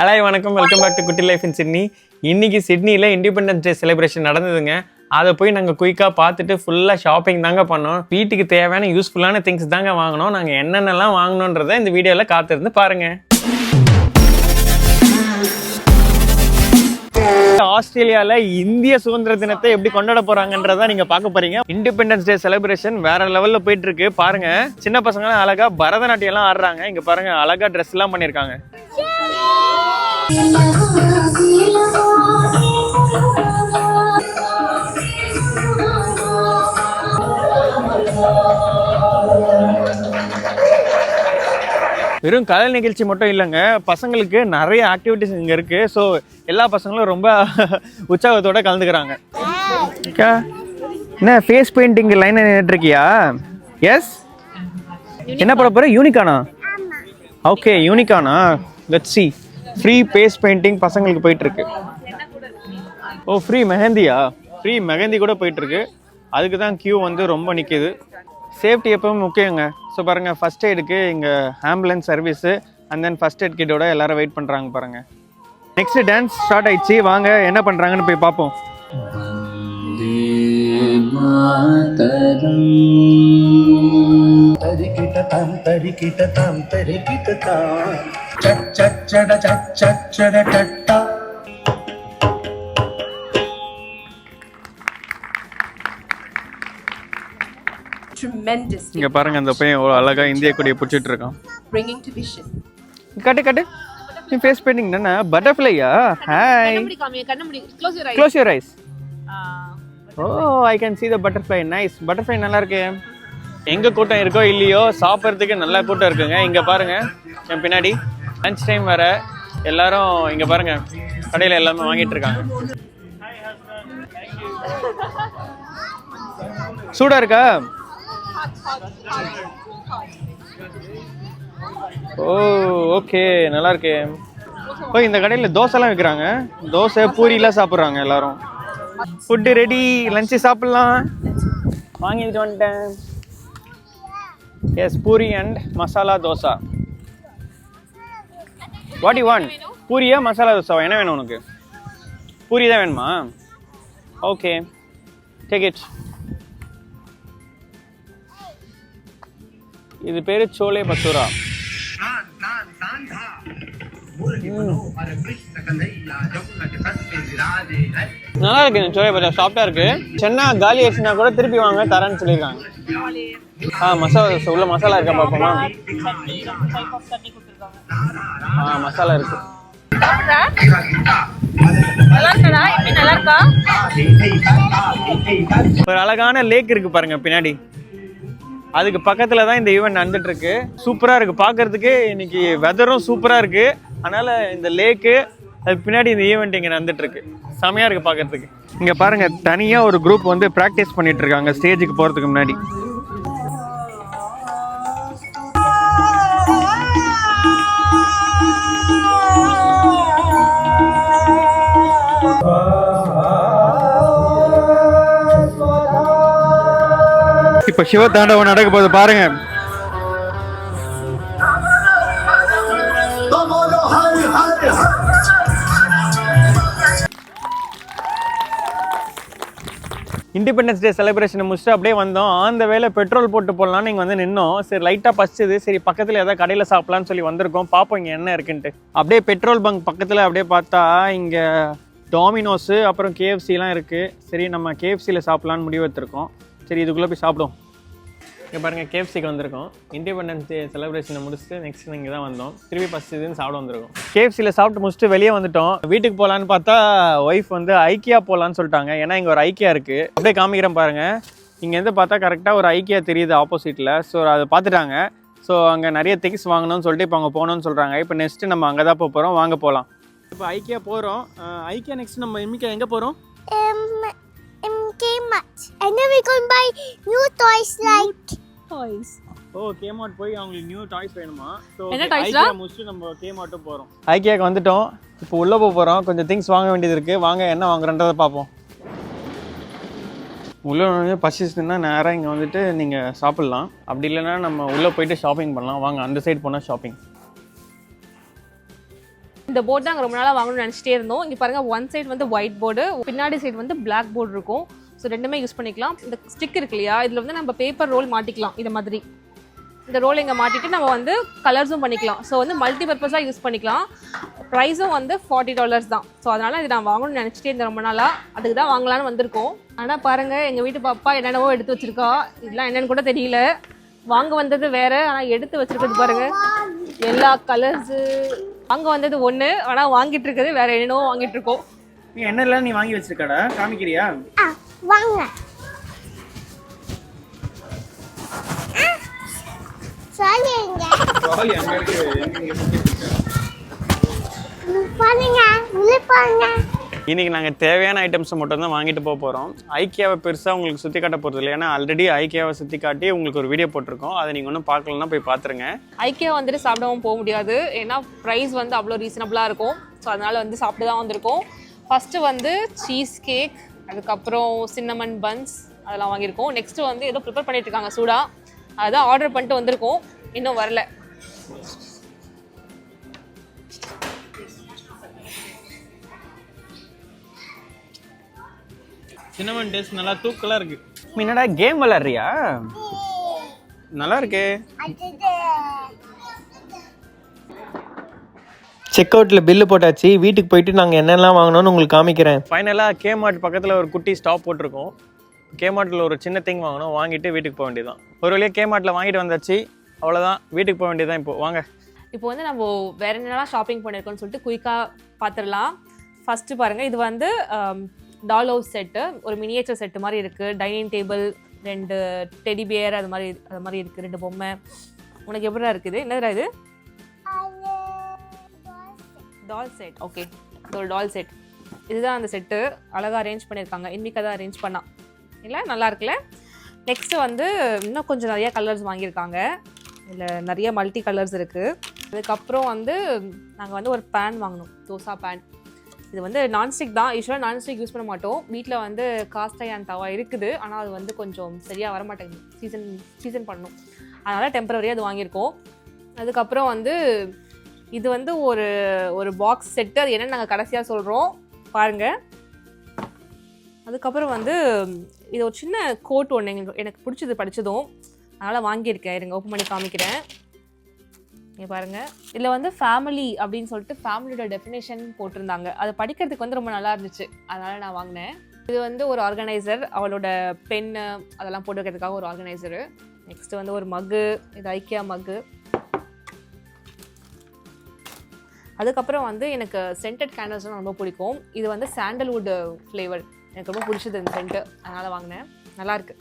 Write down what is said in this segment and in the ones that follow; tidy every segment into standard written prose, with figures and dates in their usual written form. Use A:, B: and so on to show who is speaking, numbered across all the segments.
A: Hello வணக்கம், welcome back to குட்டி life இன் Sydney. இன்னைக்கு சிட்னியில் இண்டிபெண்டன்ஸ் டே செலிப்ரேஷன் நடந்ததுங்க. அதை போய் நாங்கள் குயிக்காக பார்த்துட்டு ஃபுல்லாக ஷாப்பிங் தாங்க பண்ணோம். வீட்டுக்கு தேவையான யூஸ்ஃபுல்லான திங்ஸ் தாங்க வாங்கினோம். நாங்கள் என்னென்னலாம் வாங்கினோன்றதை இந்த வீடியோவில் காத்திருந்து பாருங்கள். ஆஸ்திரேலியாவில் இந்திய சுதந்திர தினத்தை எப்படி கொண்டாட போறாங்கன்றத நீங்க பார்க்க போறீங்க. இண்டிபெண்டன்ஸ் டே செலிப்ரேஷன் வேற லெவல்ல போயிட்டு இருக்கு. பாருங்க, சின்ன பசங்க அழகா பரதநாட்டியம் எல்லாம் ஆடுறாங்க. இங்க பாருங்க, அழகா ட்ரெஸ் எல்லாம் பண்ணிருக்காங்க. வெறும் கலை நிகழ்ச்சி மட்டும் இல்லைங்க, பசங்களுக்கு நிறைய ஆக்டிவிட்டிஸ் இங்கே இருக்குது. ஸோ எல்லா பசங்களும் ரொம்ப உற்சாகத்தோடு கலந்துக்கிறாங்க. என்ன ஃபேஸ் பெயிண்டிங் லைன் நின்றுருக்கியா? எஸ். என்ன பண்ண போகிற? யூனிகானா? ஓகே, யூனிகானா. Let's see. Free face painting பசங்களுக்கு போயிட்டுருக்கு. ஓ, ஃப்ரீ மெஹந்தியா? ஃப்ரீ மெஹந்தி கூட போயிட்டுருக்கு. அதுக்கு தான் கியூ வந்து ரொம்ப நிற்கிது. சேஃப்டி எப்பவும் முக்கியங்க. ஸோ பாருங்கள், ஃபஸ்ட் எய்டுக்கு இங்கே ambulance service and then first aid கிட்டோட எல்லாரும் வெயிட் பண்ணுறாங்க பாருங்கள். நெக்ஸ்ட் டான்ஸ் ஸ்டார்ட் ஆயிடுச்சு. வாங்க என்ன பண்ணுறாங்கன்னு போய் பார்ப்போம். இங்க பாருங்க, அந்த பையன் எவ்வளவு அழகா இந்திய கொடியை பிடிச்சிட்டு இருக்கான். கட்டு நீ ஃபேஸ் பெயிண்டிங் தானே? பட்டர்ஃப்ளையா? Hi, close your eyes. Oh, I can see the butterfly. Nice. Butterfly நல்லா இருக்கு. எங்க கூட்டம் இருக்கோ இல்லையோ, சாப்பிட்றதுக்கு நல்லா கூட்டம் இருக்குங்க. இங்க பாருங்க, என் பின்னாடி லஞ்ச் டைம் வர எல்லாரும் இங்க பாருங்க கடையில எல்லாமே வாங்கிட்டு இருக்காங்க. சூடா இருக்கா? ஓ, ஓகே, நல்லா இருக்கு. ஓ, இந்த கடையில் தோசைலாம் விற்கிறாங்க. தோசை பூரிலாம் சாப்பிட்றாங்க எல்லாரும். ஃபுட்டு ரெடி, லஞ்சு சாப்பிட்லாம். வாங்கிட்டு வந்துட்டேன். Yes, puri and masala dosa. What you want? பூரியா மசாலா தோசாவா? என்ன வேணும் உனக்கு? பூரி தான் வேணுமா? Okay, take it. இது பேரு சோலே பட்டூரா. நல்லா இருக்கு சோலே பட்டூரா, சாஃப்டா இருக்கு. சென்னா காலி ஆயிடுச்சுன்னா கூட திருப்பி வாங்க தரேன்னு சொல்லியிருக்காங்க. மசாலா உள்ள மசாலா இருக்கா பாப்போமா? மசாலா இருக்கு. ஒரு அழகான லேக் இருக்கு பாருங்க பின்னாடி. அதுக்கு பக்கத்துல தான் இந்த ஈவெண்ட் நடந்துட்டு இருக்கு. சூப்பரா இருக்கு பார்க்கறதுக்கு. இன்னைக்கு வெதரும் சூப்பரா இருக்கு. அதனால இந்த லேக்கு, அதுக்கு பின்னாடி இந்த ஈவெண்ட் இங்க நடந்துட்டு இருக்கு. செமையா இருக்கு பார்க்கறதுக்கு. இங்க பாருங்க, தனியா ஒரு குரூப் வந்து பிராக்டிஸ் பண்ணிட்டு இருக்காங்க ஸ்டேஜுக்கு போறதுக்கு முன்னாடி. இப்ப சிவ தாண்டவம் நடக்க போது பாருங்க. இண்டிபெண்டன்ஸ் டே செலிப்ரேஷனை முடிச்சுட்டு அப்படியே வந்தோம். அந்த வேலை பெட்ரோல் போட்டு போடலான்னு இங்கே வந்து நின்னோம். சரி, லைட்டாக பசிச்சது. சரி, பக்கத்தில் ஏதாவது கடையில் சாப்பிட்லான்னு சொல்லி வந்திருக்கோம். பார்ப்போம் இங்கே என்ன இருக்குன்ட்டு. அப்படியே பெட்ரோல் பங்க் பக்கத்தில் அப்படியே பார்த்தா இங்கே டாமினோஸு அப்புறம் கேஎஃப்சிலாம் இருக்குது. சரி, நம்ம கேஎஃப்சியில் சாப்பிட்லான்னு முடிவு எடுத்துருக்கோம். சரி, இதுக்குள்ளே போய் சாப்பிடுவோம். இங்கே பாருங்கள், கேஎஃப்சிக்கு வந்திருக்கோம். இண்டிபெண்டன்ஸ் டே செலிப்ரேஷனை முடிச்சுட்டு நெக்ஸ்ட் இங்கே தான் வந்தோம். திருப்பி பசிதுன்னு சாப்பிட வந்திருக்கோம். கேஎஃப்சியில் சாப்பிட்டு முடிச்சுட்டு வெளியே வந்துட்டோம். வீட்டுக்கு போகலான்னு பார்த்தா ஒய்ஃப் வந்து ஐக்கியா போகலான்னு சொல்லிட்டாங்க. ஏன்னா இங்கே ஒரு ஐக்கியா இருக்குது. அப்படியே காமிக்கிறேன் பாருங்கள். இங்கேருந்து பார்த்தா கரெக்டாக ஒரு ஐக்கியா தெரியுது ஆப்போசிட்டில். ஸோ அதை பார்த்துட்டாங்க. ஸோ அங்கே நிறைய திங்ஸ் வாங்கணும்னு சொல்லிட்டு இப்போ அங்கே போகணும்னு சொல்கிறாங்க. இப்போ நெக்ஸ்ட்டு நம்ம அங்கே தான் போகிறோம். வாங்க போகலாம். இப்போ ஐக்கியா போகிறோம். ஐக்கியா நெக்ஸ்ட் நம்ம இன்னைக்கு எங்கே போகிறோம்?
B: Kmart. And then we're going to buy new toys like
A: toys. O, Kmart போய் அவங்களுக்கு நியூ டாய்ஸ் வேணுமா? சோ
C: ஐக்கியா
A: முடிச்சு நம்ம Kmart போறோம். ஐக்கியாக்கு வந்துட்டோம். இப்போ உள்ள போறோம். கொஞ்சம் திங்ஸ் வாங்க வேண்டியது இருக்கு. வாங்க என்ன வாங்குறன்றதை பார்ப்போம். உள்ளே வந்து பசிச்சுன்னா நேராக இங்கே வந்துட்டு நீங்கள் சாப்பிட்லாம். அப்படி இல்லைன்னா நம்ம உள்ளே போயிட்டு ஷாப்பிங் பண்ணலாம். வாங்க அந்த சைடு போனால் ஷாப்பிங்.
C: இந்த போர்டு தான் ரொம்ப நாளாக வாங்கணும்னு நினச்சிட்டே இருந்தோம். இங்கே பாருங்கள், ஒன் சைடு வந்து ஒயிட் போர்டு, பின்னாடி சைடு வந்து பிளாக் போர்டு இருக்கும். ஸோ ரெண்டுமே யூஸ் பண்ணிக்கலாம். இந்த ஸ்டிக் இருக்கு இல்லையா, இதில் வந்து நம்ம பேப்பர் ரோல் மாட்டிக்கலாம். இந்த மாதிரி இந்த ரோல் இங்கே மாட்டிட்டு நம்ம வந்து கலர்ஸும் பண்ணிக்கலாம். ஸோ வந்து மல்டி பர்பஸாக யூஸ் பண்ணிக்கலாம். ப்ரைஸும் வந்து $40 தான். ஸோ அதனால் இது நான் வாங்கணும்னு நினச்சிட்டே இருந்தேன் ரொம்ப நாளாக. அதுக்கு தான் வாங்கலான்னு வந்திருக்கோம். ஆனால் பாருங்கள், எங்கள் வீட்டு பாப்பா என்னென்னவோ எடுத்து வச்சுருக்கா. இதெல்லாம் என்னென்னு கூட தெரியல. வாங்க வந்தது வேறு, ஆனால் எடுத்து வச்சுருக்கிறது பாருங்கள் எல்லா கலர்ஸு. வாங்க வந்தது ஒன்று, ஆனால் வாங்கிட்டு இருக்கிறது வேறு என்னென்னவோ வாங்கிட்டு இருக்கோம்.
A: நீ என்னெல்லாம் நீ வாங்கி வச்சிருக்கடா, காமிக்கிறியா?
B: வாங்க. சொல்லுங்க.
A: ட்ராலி அங்க இருக்கு.
B: பாருங்க, உள்ள பாருங்க.
A: இன்னைக்கு நாங்கள் தேவையான ஐட்டம்ஸை மட்டும் தான் வாங்கிட்டு போக போகிறோம். ஐக்கியாவை பெருசாக உங்களுக்கு சுற்றி காட்ட போகிறது இல்லை. ஏன்னா ஆல்ரெடி ஐக்கியாவை சுற்றி காட்டி உங்களுக்கு ஒரு வீடியோ போட்டிருக்கோம். அதை நீங்கள் ஒன்றும் பார்க்கலன்னா போய் பார்த்துருங்க.
C: ஐக்கியா வந்துட்டு சாப்பிடவும் போக முடியாது, ஏன்னா ப்ரைஸ் வந்து அவ்வளோ ரீசனபிளாக இருக்கும். ஸோ அதனால் வந்து சாப்பிட்டு தான் வந்திருக்கோம். ஃபஸ்ட்டு வந்து சீஸ் கேக், அதுக்கப்புறம் சின்னமன் பன்ஸ் அதெல்லாம் வாங்கியிருக்கோம். நெக்ஸ்ட்டு வந்து ஏதோ ப்ரிப்பேர் பண்ணிட்டு இருக்காங்க சூடாக, அதுதான் ஆர்டர் பண்ணிட்டு வந்திருக்கோம், இன்னும் வரல.
A: சின்னமன் டேஸ்ட் நல்லா தூக்கலாக இருக்கு. என்னடா கேம் விளாட்றியா? நல்லா இருக்கு.
D: செக் அவுட்டில் பில்லு போட்டாச்சு. வீட்டுக்கு போயிட்டு நாங்கள் என்னெல்லாம் வாங்கினோன்னு உங்களுக்கு காமிக்கிறேன்.
A: ஃபைனலாக கேமார்ட் பக்கத்தில் ஒரு குட்டி ஸ்டாப் போட்டிருக்கோம். கேமார்ட்டில் ஒரு சின்ன திங் வாங்கணும், வாங்கிட்டு வீட்டுக்கு போக வேண்டியதான். ஒரு வழியாக கேமார்ட்டில் வாங்கிட்டு வந்தாச்சு, அவ்வளோதான். வீட்டுக்கு போக வேண்டியதான். இப்போ வாங்க.
C: இப்போ வந்து நம்ம வேறு என்னெல்லாம் ஷாப்பிங் பண்ணியிருக்கோம்னு சொல்லிட்டு குயிக்காக பார்த்துடலாம். ஃபஸ்ட்டு பாருங்கள், இது வந்து டால் ஹவுஸ் செட்டு, ஒரு மினியேச்சர் செட்டு மாதிரி இருக்குது. டைனிங் டேபிள், 2 டெடி பியர் அது மாதிரி இருக்குது, 2 பொம்மை. உனக்கு எப்படிடா இருக்குது? என்னடா இது? டால் செட். ஓகே, இது ஒரு டால் செட். இதுதான் அந்த செட்டு. அழகாக அரேஞ்ச் பண்ணியிருக்காங்க. இன்றைக்கி தான் அரேஞ்ச் பண்ணா இல்லை, நல்லா இருக்குல்ல. நெக்ஸ்ட்டு வந்து இன்னும் கொஞ்சம் நிறைய கலர்ஸ் வாங்கியிருக்காங்க. இதில் நிறைய மல்டி கலர்ஸ் இருக்குது. அதுக்கப்புறம் வந்து நாங்கள் வந்து ஒரு பேன் வாங்கினோம், தோசா பேன். இது வந்து நான்ஸ்டிக் தான். யூஸ்வலாக நான்ஸ்டிக் யூஸ் பண்ண மாட்டோம். வீட்டில் வந்து காஸ்ட் அயர்ன் தவா இருக்குது, ஆனால் அது வந்து கொஞ்சம் சரியாக வர மாட்டேங்குது. சீசன் பண்ணணும், அதனால் டெம்பரரியாக அது வாங்கியிருக்கோம். அதுக்கப்புறம் வந்து இது வந்து ஒரு பாக்ஸ் செட்டு. அது என்னென்னு நாங்கள் கடைசியாக சொல்கிறோம், பாருங்கள். அதுக்கப்புறம் வந்து இது ஒரு சின்ன கோட் ஒன்று எனக்கு பிடிச்சது படித்ததும், அதனால் வாங்கியிருக்கேன். இருங்க ஓப்பன் பண்ணி காமிக்கிறேன். இங்கே பாருங்கள், இதில் வந்து ஃபேமிலி அப்படின்னு சொல்லிட்டு ஃபேமிலியோட டெஃபினேஷன் போட்டிருந்தாங்க. அது படிக்கிறதுக்கு வந்து ரொம்ப நல்லா இருந்துச்சு, அதனால் நான் வாங்கினேன். இது வந்து ஒரு ஆர்கனைசர், அவளோட பென்னு அதெல்லாம் போட்டு வைக்கிறதுக்காக ஒரு ஆர்கனைசரு. நெக்ஸ்ட்டு வந்து ஒரு மக்கு, இது ஐக்கியா மக்கு. அதுக்கப்புறம் வந்து எனக்கு சென்டட் கேண்டில்ஸ்லாம் ரொம்ப பிடிக்கும். இது வந்து சாண்டல்வுட் ஃப்ளேவர், எனக்கு ரொம்ப பிடிச்சது இந்த சென்ட்டு, அதனால் வாங்கினேன். நல்லாயிருக்கு.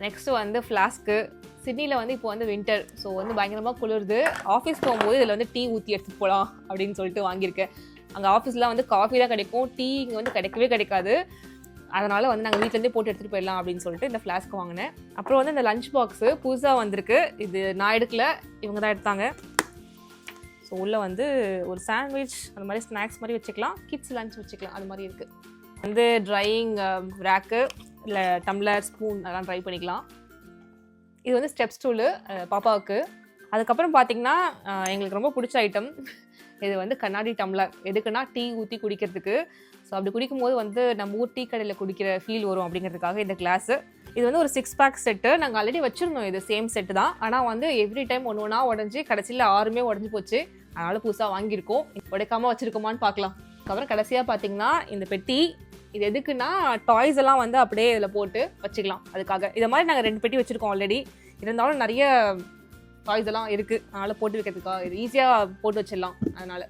C: நெக்ஸ்ட்டு வந்து ஃப்ளாஸ்க்கு. சிட்னியில் வந்து இப்போ வந்து வின்டர், ஸோ வந்து பயங்கரமாக குளிருது. ஆஃபீஸ் போகும்போது இதில் வந்து டீ ஊற்றி எடுத்துகிட்டு போகலாம் அப்படின்னு சொல்லிட்டு வாங்கியிருக்கேன். அங்கே ஆஃபீஸ்லாம் வந்து காஃபி தான் கிடைக்கும், டீ இங்கே வந்து கிடைக்கவே கிடைக்காது. அதனால் வந்து நாங்கள் வீட்டிலேருந்தே போட்டு எடுத்துகிட்டு போயிடலாம் அப்படின்னு சொல்லிட்டு இந்த ஃப்ளாஸ்க்கு வாங்கினேன். அப்புறம் வந்து இந்த லஞ்ச் பாக்ஸு புதுசாக வந்திருக்கு. இது நான் எடுக்கல, இவங்க தான் எடுத்தாங்க. ஸோ உள்ளே வந்து ஒரு சாண்ட்விச் அது மாதிரி ஸ்நாக்ஸ் மாதிரி வச்சுக்கலாம், கிட்ஸ் லஞ்ச் வச்சுக்கலாம், அது மாதிரி இருக்குது. வந்து ட்ரையிங் ரேக்கு, இல்லை டம்ளர், ஸ்பூன் அதெல்லாம் ட்ரை பண்ணிக்கலாம். இது வந்து ஸ்டெப் ஸ்டூலு பாப்பாவுக்கு. அதுக்கப்புறம் பார்த்திங்கன்னா எங்களுக்கு ரொம்ப பிடிச்ச ஐட்டம், இது வந்து கண்ணாடி டம்ளர். எதுக்குன்னா டீ ஊற்றி குடிக்கிறதுக்கு. ஸோ அப்படி குடிக்கும்போது வந்து நம்ம ஊர் டீ கடையில் குடிக்கிற ஃபீல் வரும் அப்படிங்கிறதுக்காக இந்த கிளாஸு. இது வந்து ஒரு 6 பேக் செட்டு. நாங்கள் ஆல்ரெடி வச்சுருந்தோம், இது சேம் செட்டு தான். ஆனால் வந்து எவ்ரி டைம் ஒன்று ஒன்றா உடஞ்சி கடைசியில் 6மே உடஞ்சி போச்சு. அதனால் புதுசாக வாங்கியிருக்கோம். உடைக்காமல் வச்சுருக்கோமான்னு பார்க்கலாம். அதுக்கப்புறம் கடைசியாக பார்த்திங்கன்னா இந்த பெட்டி. இது எதுக்குன்னா டாய்ஸ் எல்லாம் வந்து அப்படியே இதில் போட்டு வச்சுக்கலாம், அதுக்காக. இதை மாதிரி நாங்கள் 2 பெட்டி வச்சுருக்கோம் ஆல்ரெடி. இருந்தாலும் நிறைய டாய்ஸ் எல்லாம் இருக்குது, அதனால் போட்டு வைக்கிறதுக்காக இது ஈஸியாக போட்டு வச்சிடலாம். அதனால்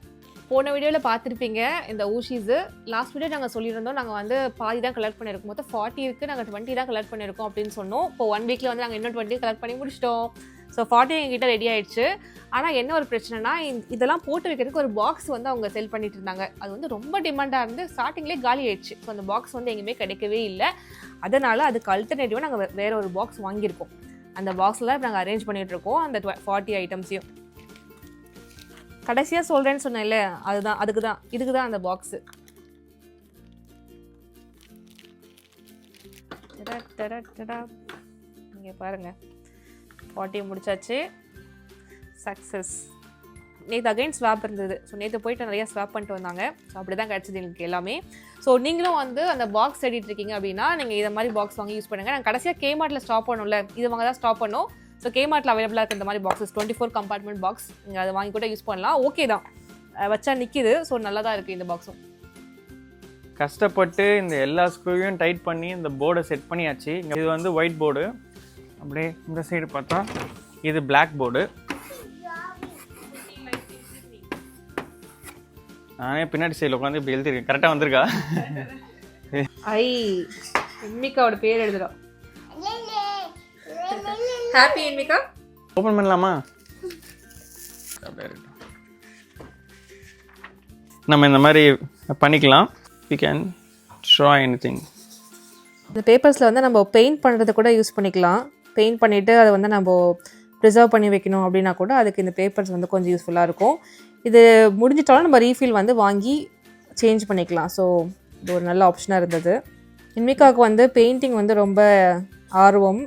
C: போன வீடியோவில் பார்த்துருப்பீங்க இந்த ஊஷீஸு. லாஸ்ட் வீடியோ நாங்கள் சொல்லியிருந்தோம், நாங்கள் வந்து பாதி தான் கலெக்ட் பண்ணியிருக்கோம். மொத்தம் 40 இருக்குது, நாங்கள் 20 தான் கலெக்ட் பண்ணியிருக்கோம் அப்படின்னு சொன்னோம். இப்போ 1 வீக்கில் வந்து நாங்கள் இன்னும் 20 கலெக்ட் பண்ணி முடிச்சிட்டோம். ஸோ 40 எங்கிட்ட ரெடி ஆகிடுச்சு. ஆனால் என்ன ஒரு பிரச்சனைனா, இதெல்லாம் போட்டு வைக்கிறதுக்கு ஒரு பாக்ஸ் வந்து அவங்க செல் பண்ணிட்டு இருந்தாங்க. அது வந்து ரொம்ப டிமாண்டாக இருந்து ஸ்டார்டிங்லேயே காலி ஆயிடுச்சு. ஸோ அந்த பாக்ஸ் வந்து எங்கேயுமே கிடைக்கவே இல்லை. அதனால் அதுக்கு அல்டர்னேட்டிவாக நாங்கள் வேறு ஒரு பாக்ஸ் வாங்கியிருக்கோம். அந்த பாக்ஸில் நாங்கள் அரேஞ்ச் பண்ணிகிட்டு இருக்கோம் அந்த 40 ஐட்டம்ஸையும். கடைசியாக சொல்கிறேன்னு சொன்னேன்ல, அதுதான் இதுக்கு தான் அந்த பாக்ஸு. இங்கே பாருங்கள், 40 முடிச்சாச்சு. சக்ஸஸ். நேற்று அகைன் ஸ்வாப் இருந்தது. ஸோ நேற்று போயிட்டு நிறைய ஸ்வாப் பண்ணிட்டு வந்தாங்க. ஸோ அப்படி தான் கிடச்சிது எங்களுக்கு எல்லாமே. ஸோ நீங்களும் வந்து அந்த பாக்ஸ் தேடிட்டு இருக்கீங்க அப்படின்னா நீங்கள் இதை மாதிரி பாக்ஸ் வாங்கி யூஸ் பண்ணுங்கள். நாங்கள் கடைசியாக கேமார்ட்டில் ஸ்டாப் பண்ணோம்ல, இது வாங்க தான் ஸ்டாப் பண்ணோம். ஸோ கேமார்ட்டில் அவைலபிளாக இருக்க இந்த மாதிரி பாக்ஸஸ் 24 கம்பார்ட்மெண்ட் பாக்ஸ், நீங்கள் அதை வாங்கி கூட யூஸ் பண்ணலாம். ஓகே தான், வச்சா நிற்கிது. ஸோ நல்லா தான் இருக்குது இந்த பாக்ஸும்.
A: கஷ்டப்பட்டு இந்த எல்லா ஸ்க்ரூவையும் டைட் பண்ணி இந்த போர்டை செட் பண்ணியாச்சு. இது வந்து ஒயிட் போர்டு. அப்படியே இந்த சைடு பார்த்தா இது பிளாக் போர்டு. நானே பின்னாடி சைடில் உட்காந்து இப்படி எழுதிருக்கேன். கரெக்டாக வந்திருக்கா?
C: ஐ என்மிகாவோட பேர் எழுதுறோம். ஹாப்பி என்மிகா.
A: ஓப்பன் பண்ணலாமா? நம்ம இந்த மாதிரி பண்ணிக்கலாம். we can draw anything.
C: இந்த பேப்பர்ஸில் வந்து நம்ம பெயிண்ட் பண்ணுறது கூட யூஸ் பண்ணிக்கலாம். பெயிண்ட் பண்ணிவிட்டு அதை வந்து நம்ம ப்ரிசர்வ் பண்ணி வைக்கணும் அப்படின்னா கூட அதுக்கு இந்த பேப்பர்ஸ் வந்து கொஞ்சம் யூஸ்ஃபுல்லாக இருக்கும். இது முடிஞ்சிட்டாலும் நம்ம ரீஃபில் வந்து வாங்கி சேஞ்ச் பண்ணிக்கலாம். ஸோ இது ஒரு நல்ல ஆப்ஷனாக இருந்தது. இன்மிகாவுக்கு வந்து பெயிண்டிங் வந்து ரொம்ப ஆர்வம்,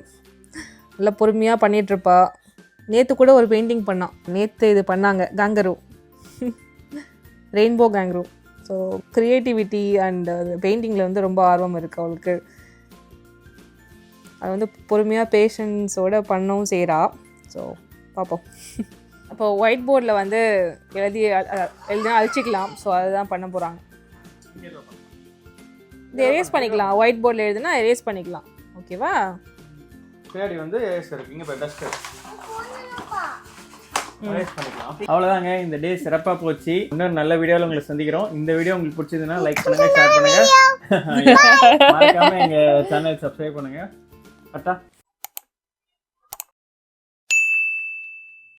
C: நல்லா பொறுமையாக பண்ணிகிட்ருப்பா. நேற்று கூட ஒரு பெயிண்டிங் பண்ணான். நேற்று இது பண்ணாங்க kangaroo, rainbow kangaroo. So creativity and பெயிண்டிங்கில் வந்து ரொம்ப ஆர்வம் இருக்குது அவளுக்கு. அது வந்து பொறுமையாக பேஷன்ஸோடு பண்ணவும் செய்கிறா. ஸோ பார்ப்போம். அப்போ ஒயிட் போர்டில் வந்து எழுதினா அழிச்சிக்கலாம். ஸோ அதுதான் பண்ண போகிறாங்க. இது எரேஸ் பண்ணிக்கலாம். ஒயிட் போர்டில் எழுதுனா எரேஸ் பண்ணிக்கலாம். ஓகேவா?
A: பின்னாடி வந்து இங்கே டஸ்டர் அவ்வளோதாங்க. இந்த டே சிறப்பாக போச்சு. இன்னொரு நல்ல வீடியோவில் உங்களை சந்திக்கிறோம். இந்த வீடியோ உங்களுக்கு பிடிச்சதுன்னா லைக் பண்ணுங்கள், ஷேர் பண்ணுங்கள், மறக்காம எங்கள் சேனல் சப்ஸ்கிரைப் பண்ணுங்கள். கரெக்டா?